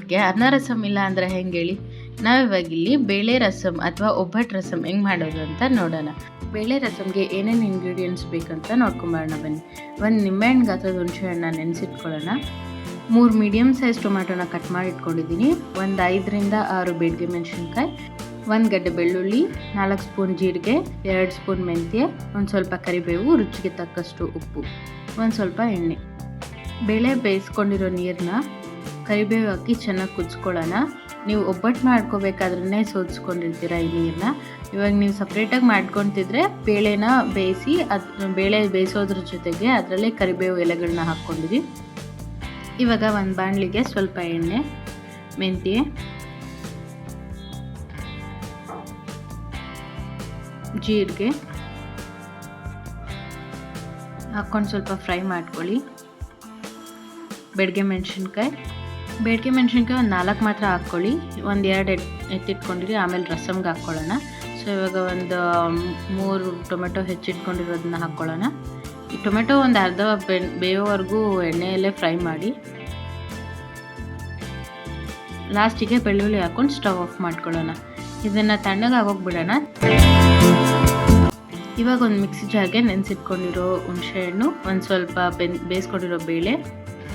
ಒಬ್ಬಟ್ಟಿಗೆ ಅನ್ನ ರಸಮ್ ಇಲ್ಲ ಅಂದರೆ ಹೆಂಗೆ ಹೇಳಿ. ನಾವಿವಾಗ ಇಲ್ಲಿ ಬೇಳೆ ರಸಮ್ ಅಥವಾ ಒಬ್ಬಟ್ಟು ರಸಮ್ ಹೆಂಗೆ ಮಾಡೋದು ಅಂತ ನೋಡೋಣ. ಬೇಳೆ ರಸಮ್ಗೆ ಏನೇನು ಇಂಗ್ರೀಡಿಯೆಂಟ್ಸ್ ಬೇಕಂತ ನೋಡ್ಕೊಂಬರೋಣ ಬನ್ನಿ. ಒಂದು ನಿಂಬೆಹಣ್ಣು ಗಾತ್ರದ ಹುಣಸೆ ಹಣ್ಣು ನೆನೆಸಿಟ್ಕೊಳ್ಳೋಣ. 3 ಮೀಡಿಯಮ್ ಸೈಜ್ ಟೊಮ್ಯಾಟೋನ ಕಟ್ ಮಾಡಿ ಇಟ್ಕೊಂಡಿದ್ದೀನಿ. ಒಂದು 5ರಿಂದ 6 ಬೇಡಿಗೆ ಮೆಣಸಿನ್ಕಾಯಿ, 1 ಗಡ್ಡೆ ಬೆಳ್ಳುಳ್ಳಿ, 4 ಸ್ಪೂನ್ ಜೀರಿಗೆ, 2 ಸ್ಪೂನ್ ಮೆಂತ್ಯ, ಒಂದು ಸ್ವಲ್ಪ ಕರಿಬೇವು, ರುಚಿಗೆ ತಕ್ಕಷ್ಟು ಉಪ್ಪು, ಒಂದು ಸ್ವಲ್ಪ ಎಣ್ಣೆ. ಬೇಳೆ ಬೇಯಿಸ್ಕೊಂಡಿರೋ ನೀರನ್ನ ಕರಿಬೇವು ಹಾಕಿ ಚೆನ್ನಾಗಿ ಕುದಿಸ್ಕೊಳ್ಳೋಣ. ನೀವು ಒಬ್ಬಟ್ಟು ಮಾಡ್ಕೋಬೇಕಾದ್ರೇ ಸೋದಿಸ್ಕೊಂಡಿರ್ತೀರ ಈ ನೀರನ್ನ. ಇವಾಗ ನೀವು ಸಪ್ರೇಟಾಗಿ ಮಾಡ್ಕೊತಿದ್ರೆ ಬೇಳೆನ ಬೇಯಿಸಿ ಬೇಳೆ ಬೇಯಿಸೋದ್ರ ಜೊತೆಗೆ ಅದರಲ್ಲೇ ಕರಿಬೇವು ಎಲೆಗಳನ್ನ ಹಾಕ್ಕೊಂಡಿರಿ. ಇವಾಗ ಒಂದು ಬಾಣಲಿಗೆ ಸ್ವಲ್ಪ ಎಣ್ಣೆ, ಮೆಂತ್ಯ, ಜೀರಿಗೆ ಹಾಕ್ಕೊಂಡು ಸ್ವಲ್ಪ ಫ್ರೈ ಮಾಡ್ಕೊಳ್ಳಿ. ಬೇಡಿಗೆ ಮೆಣಸಿನ್ಕಾಯಿ ಒಂದು 4 ಮಾತ್ರ ಹಾಕ್ಕೊಳ್ಳಿ. ಒಂದು 2 ಎತ್ತಿಟ್ಕೊಂಡಿರಿ. ಆಮೇಲೆ ರಸಮ್ಗೆ ಹಾಕ್ಕೊಳ್ಳೋಣ. ಸೊ ಇವಾಗ ಒಂದು 3 ಟೊಮೆಟೊ ಹೆಚ್ಚಿಟ್ಕೊಂಡಿರೋದನ್ನ ಹಾಕ್ಕೊಳ್ಳೋಣ. ಈ ಟೊಮೆಟೊ ಒಂದು ಅರ್ಧ ಬೇಯೋವರೆಗೂ ಎಣ್ಣೆಯಲ್ಲೇ ಫ್ರೈ ಮಾಡಿ. ಲಾಸ್ಟಿಗೆ ಬೆಳ್ಳುಳ್ಳಿ ಹಾಕ್ಕೊಂಡು ಸ್ಟವ್ ಆಫ್ ಮಾಡ್ಕೊಳ್ಳೋಣ. ಇದನ್ನು ತಣ್ಣಗೆ ಆಗೋಗ್ಬಿಡೋಣ. ಇವಾಗ ಒಂದು ಮಿಕ್ಸಿ ಜಾರ್ಗೆ ನೆನೆಸಿಟ್ಕೊಂಡಿರೋ ಹುಣಸೆಹಣ್ಣು, ಒಂದು ಸ್ವಲ್ಪ ಬೇಯಿಸ್ಕೊಂಡಿರೋ ಬೇಳೆ,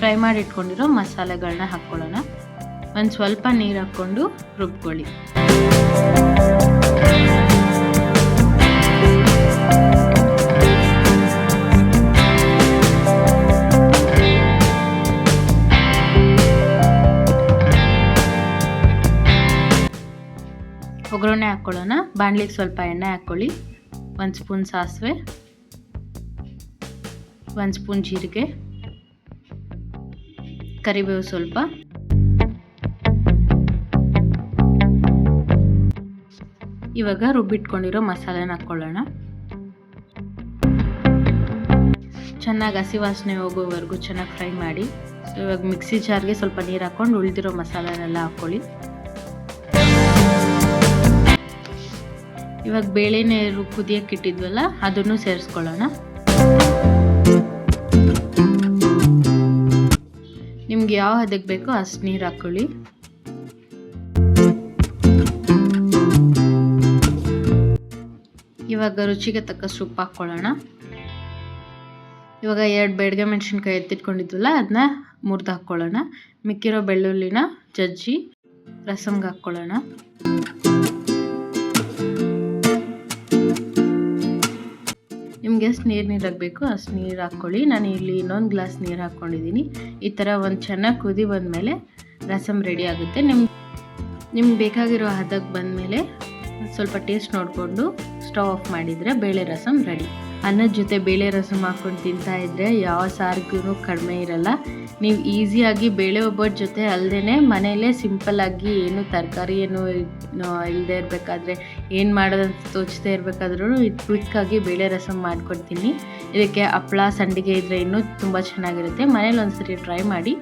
ಫ್ರೈ ಮಾಡಿ ಇಟ್ಕೊಂಡಿರೋ ಮಸಾಲೆಗಳನ್ನ ಹಾಕ್ಕೊಳ್ಳೋಣ. ಒಂದು ಸ್ವಲ್ಪ ನೀರು ಹಾಕ್ಕೊಂಡು ರುಬ್ಕೊಳ್ಳಿ. ಒಗ್ಗರಣೆ ಹಾಕ್ಕೊಳ್ಳೋಣ. ಬಾಣಲಿಗೆ ಸ್ವಲ್ಪ ಎಣ್ಣೆ ಹಾಕ್ಕೊಳ್ಳಿ. 1 ಸ್ಪೂನ್ ಸಾಸಿವೆ, 1 ಸ್ಪೂನ್ ಜೀರಿಗೆ, ಕರಿಬೇವು ಸ್ವಲ್ಪ, ಇವಾಗ ರುಬ್ಬಿಟ್ಕೊಂಡಿರೋ ಮಸಾಲೆನ ಹಾಕ್ಕೊಳ್ಳೋಣ. ಚೆನ್ನಾಗಿ ಹಸಿ ವಾಸನೆ ಹೋಗೋವರೆಗೂ ಚೆನ್ನಾಗಿ ಫ್ರೈ ಮಾಡಿ. ಸೊ ಇವಾಗ ಮಿಕ್ಸಿ ಜಾರ್ಗೆ ಸ್ವಲ್ಪ ನೀರು ಹಾಕ್ಕೊಂಡು ಉಳಿದಿರೋ ಮಸಾಲೆನೆಲ್ಲ ಹಾಕ್ಕೊಳ್ಳಿ. ಇವಾಗ ಬೇಳೆ ನೀರು ಕುದಿಯಕ್ಕೆ ಇಟ್ಟಿದ್ವಲ್ಲ ಅದನ್ನು ಸೇರಿಸ್ಕೊಳ್ಳೋಣ. ನಿಮ್ಗೆ ಯಾವ ಹದಕ್ಕೆ ಬೇಕೋ ಅಷ್ಟು ನೀರು ಹಾಕ್ಕೊಳ್ಳಿ. ಇವಾಗ ರುಚಿಗೆ ತಕ್ಕಷ್ಟು ಉಪ್ಪು ಹಾಕ್ಕೊಳ್ಳೋಣ. ಇವಾಗ 2 ಬೇಡಿಗೆ ಮೆಣಸಿನ್ಕಾಯಿ ಎತ್ತಿಟ್ಕೊಂಡಿದ್ವಲ್ಲ ಅದನ್ನ ಮುರಿದು ಹಾಕ್ಕೊಳ್ಳೋಣ. ಮಿಕ್ಕಿರೋ ಬೆಳ್ಳುಳ್ಳಿನ ಜಜ್ಜಿ ರಸಮ್ಗೆ ಹಾಕ್ಕೊಳ್ಳೋಣ. ನಿಮ್ಗೆ ಎಷ್ಟು ನೀರಾಗಬೇಕು ಬೇಕು ಅಷ್ಟು ನೀರು ಹಾಕ್ಕೊಳ್ಳಿ. ನಾನು ಇಲ್ಲಿ ಇನ್ನೊಂದು ಗ್ಲಾಸ್ ನೀರು ಹಾಕ್ಕೊಂಡಿದ್ದೀನಿ. ಈ ಥರ ಒಂದು ಚೆನ್ನಾಗಿ ಕುದಿ ಬಂದಮೇಲೆ ರಸಮ್ ರೆಡಿ ಆಗುತ್ತೆ. ನಿಮ್ಗೆ ಬೇಕಾಗಿರೋ ಹದಕ್ಕೆ ಬಂದಮೇಲೆ ಸ್ವಲ್ಪ ಟೇಸ್ಟ್ ನೋಡಿಕೊಂಡು ಸ್ಟವ್ ಆಫ್ ಮಾಡಿದರೆ ಬೇಳೆ ರಸಮ್ ರೆಡಿ. ಅನ್ನದ ಜೊತೆ ಬೇಳೆ ರಸಮ್ ಹಾಕ್ಕೊಂಡು ತಿಂತಾ ಇದ್ದರೆ ಯಾವ ಸಾರಿಗೂ ಕಡಿಮೆ ಇರಲ್ಲ. ನೀವು ಈಸಿಯಾಗಿ ಬೇಳೆ ಒಬ್ಬಟ್ಟು ಜೊತೆ ಅಲ್ಲದೇ ಮನೆಯಲ್ಲೇ ಸಿಂಪಲ್ಲಾಗಿ ಏನು ತರಕಾರಿ ಏನು ಇಲ್ಲದೆ ಇರಬೇಕಾದ್ರೆ ಏನು ಮಾಡೋದಂತ ತೋಚದೇ ಇರಬೇಕಾದ್ರೂ ಕ್ವಿಕ್ಕಾಗಿ ಬೇಳೆ ರಸಮ್ ಮಾಡ್ಕೊಡ್ತೀನಿ. ಇದಕ್ಕೆ ಹಪ್ಪಳ ಸಂಡಿಗೆ ಇದ್ದರೆ ಇನ್ನೂ ತುಂಬ ಚೆನ್ನಾಗಿರುತ್ತೆ. ಮನೇಲಿ ಒಂದ್ಸರಿ ಟ್ರೈ ಮಾಡಿ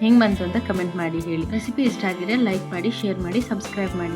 ಹೆಂಗೆ ಬಂತು ಅಂತ ಕಮೆಂಟ್ ಮಾಡಿ ಹೇಳಿ. ರೆಸಿಪಿ ಇಷ್ಟ ಆಗಿದ್ರೆ ಲೈಕ್ ಮಾಡಿ, ಶೇರ್ ಮಾಡಿ, ಸಬ್ಸ್ಕ್ರೈಬ್ ಮಾಡಿ.